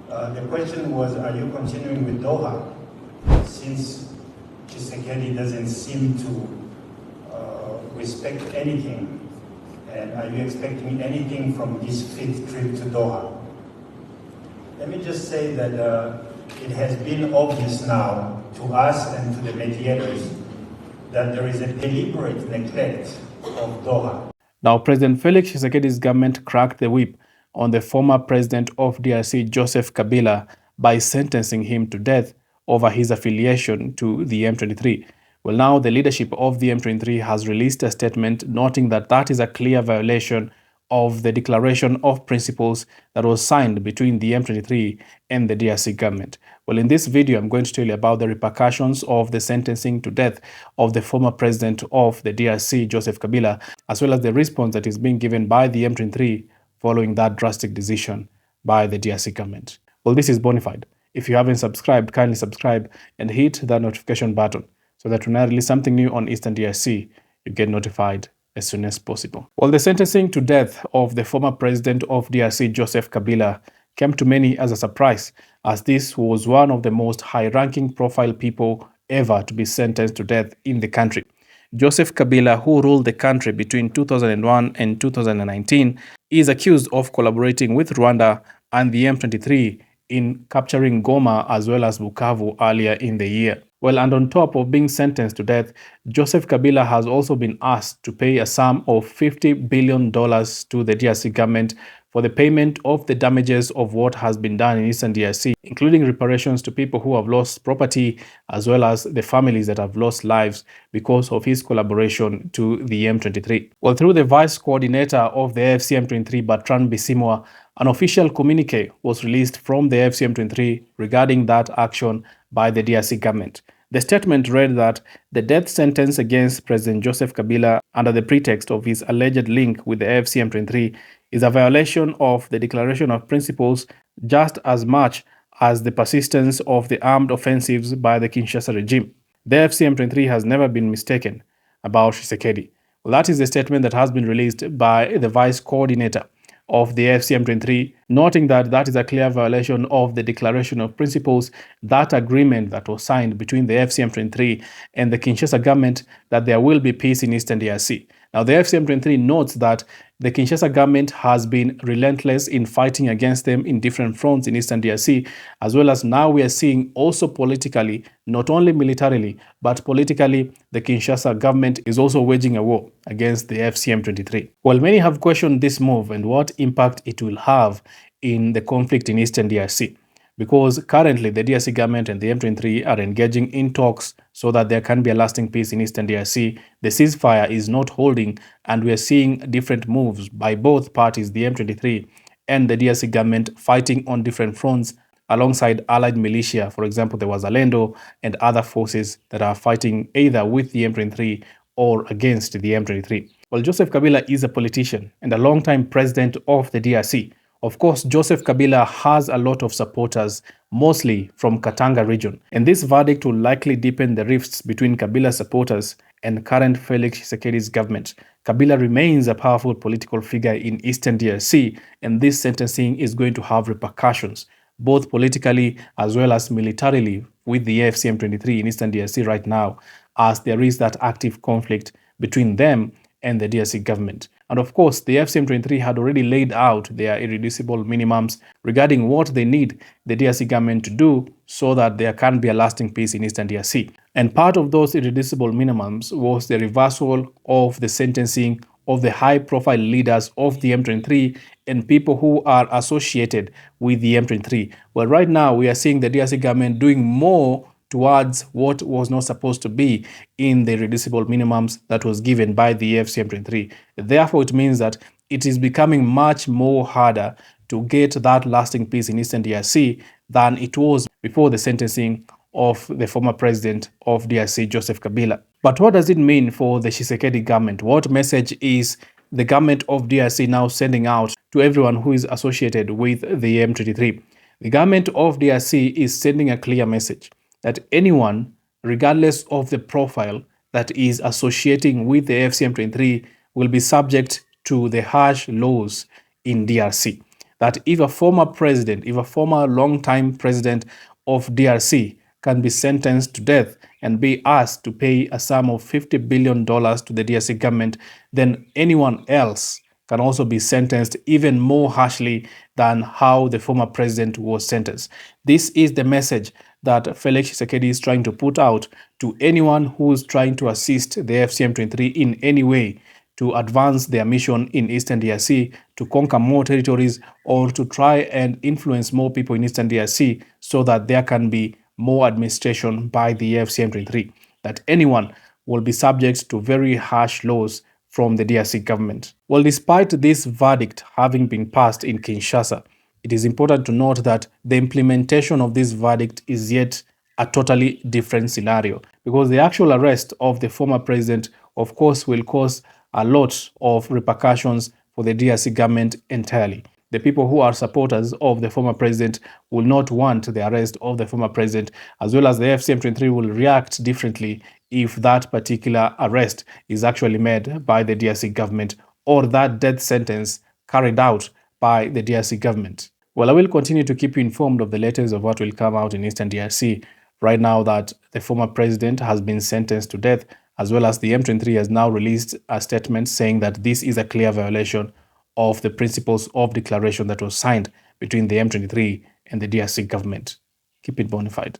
The question was, are you continuing with Doha? Since Tshisekedi doesn't seem to respect anything, and are you expecting anything from this 5th trip to Doha? Let me just say that it has been obvious now to us and to the mediators that there is a deliberate neglect of Doha. Now, President Felix Tshisekedi's government cracked the whip on the former president of DRC, Joseph Kabila, by sentencing him to death over his affiliation to the M23. Well, now the leadership of the M23 has released a statement noting that that is a clear violation of the Declaration of Principles that was signed between the M23 and the DRC government. Well, in this video, I'm going to tell you about the repercussions of the sentencing to death of the former president of the DRC, Joseph Kabila, as well as the response that is being given by the M23 following that drastic decision by the DRC government. Well, this is Bonafide. If you haven't subscribed, kindly subscribe and hit that notification button so that when I release something new on Eastern DRC, you get notified as soon as possible. Well, the sentencing to death of the former president of DRC, Joseph Kabila, came to many as a surprise, as this was one of the most high-ranking profile people ever to be sentenced to death in the country. Joseph Kabila, who ruled the country between 2001 and 2019, is accused of collaborating with Rwanda and the M23 in capturing Goma as well as Bukavu earlier in the year. Well, and on top of being sentenced to death, Joseph Kabila has also been asked to pay a sum of $50 billion to the DRC government for the payment of the damages of what has been done in Eastern DRC, including reparations to people who have lost property, as well as the families that have lost lives because of his collaboration to the M23. Well, through the vice coordinator of the AFC M23, Bertrand Bisimwa, an official communique was released from the AFC M23 regarding that action by the DRC government. The statement read that the death sentence against President Joseph Kabila under the pretext of his alleged link with the AFC M23 is a violation of the Declaration of Principles just as much as the persistence of the armed offensives by the Kinshasa regime. The AFC M23 has never been mistaken about Tshisekedi. Well, that is the statement that has been released by the vice coordinator of the AFC M23, noting that that is a clear violation of the Declaration of Principles, that agreement that was signed between the AFC M23 and the Kinshasa government that there will be peace in Eastern DRC. Now, the AFC M23 notes that the Kinshasa government has been relentless in fighting against them in different fronts in Eastern DRC, as well as now we are seeing also politically, not only militarily, but politically, the Kinshasa government is also waging a war against the AFC M23. Well, many have questioned this move and what impact it will have in the conflict in Eastern DRC, because currently the DRC government and the M23 are engaging in talks so that there can be a lasting peace in Eastern DRC. The ceasefire is not holding, and we are seeing different moves by both parties, the M23 and the DRC government, fighting on different fronts alongside allied militia, for example, the Wazalendo and other forces that are fighting either with the M23 or against the M23. Well, Joseph Kabila is a politician and a longtime president of the DRC. Of course, Joseph Kabila has a lot of supporters, mostly from Katanga region, and this verdict will likely deepen the rifts between Kabila's supporters and current Felix Tshisekedi's government. Kabila remains a powerful political figure in Eastern DRC, and this sentencing is going to have repercussions, both politically as well as militarily, with the AFC M23 in Eastern DRC right now, as there is that active conflict between them and the DRC government. And of course, the AFC M23 had already laid out their irreducible minimums regarding what they need the DRC government to do so that there can be a lasting peace in Eastern DRC. And part of those irreducible minimums was the reversal of the sentencing of the high-profile leaders of the M23 and people who are associated with the M23. Well, right now, we are seeing the DRC government doing more towards what was not supposed to be in the reducible minimums that was given by the AFC M23. Therefore, it means that it is becoming much more harder to get that lasting peace in Eastern DRC than it was before the sentencing of the former president of DRC, Joseph Kabila. But what does it mean for the Tshisekedi government? What message is the government of DRC now sending out to everyone who is associated with the M23? The government of DRC is sending a clear message that anyone, regardless of the profile that is associating with the AFC M23, will be subject to the harsh laws in DRC. that if a former president, if a former long-time president of DRC can be sentenced to death and be asked to pay a sum of $50 billion to the DRC government, then anyone else can also be sentenced even more harshly than how the former president was sentenced. This is the message that Felix Tshisekedi is trying to put out to anyone who's trying to assist the FCM23 in any way to advance their mission in Eastern DRC, to conquer more territories, or to try and influence more people in Eastern DRC so that there can be more administration by the FCM23, that anyone will be subject to very harsh laws from the DRC government. Well, despite this verdict having been passed in Kinshasa, it is important to note that the implementation of this verdict is yet a totally different scenario, because the actual arrest of the former president, of course, will cause a lot of repercussions for the DRC government entirely. The people who are supporters of the former president will not want the arrest of the former president, as well as the FCM23 will react differently if that particular arrest is actually made by the DRC government, or that death sentence carried out by the DRC government. Well, I will continue to keep you informed of the latest of what will come out in Eastern DRC. Right now that the former president has been sentenced to death, as well as the M23 has now released a statement saying that this is a clear violation of the principles of declaration that was signed between the M23 and the DRC government. Keep it bona fide.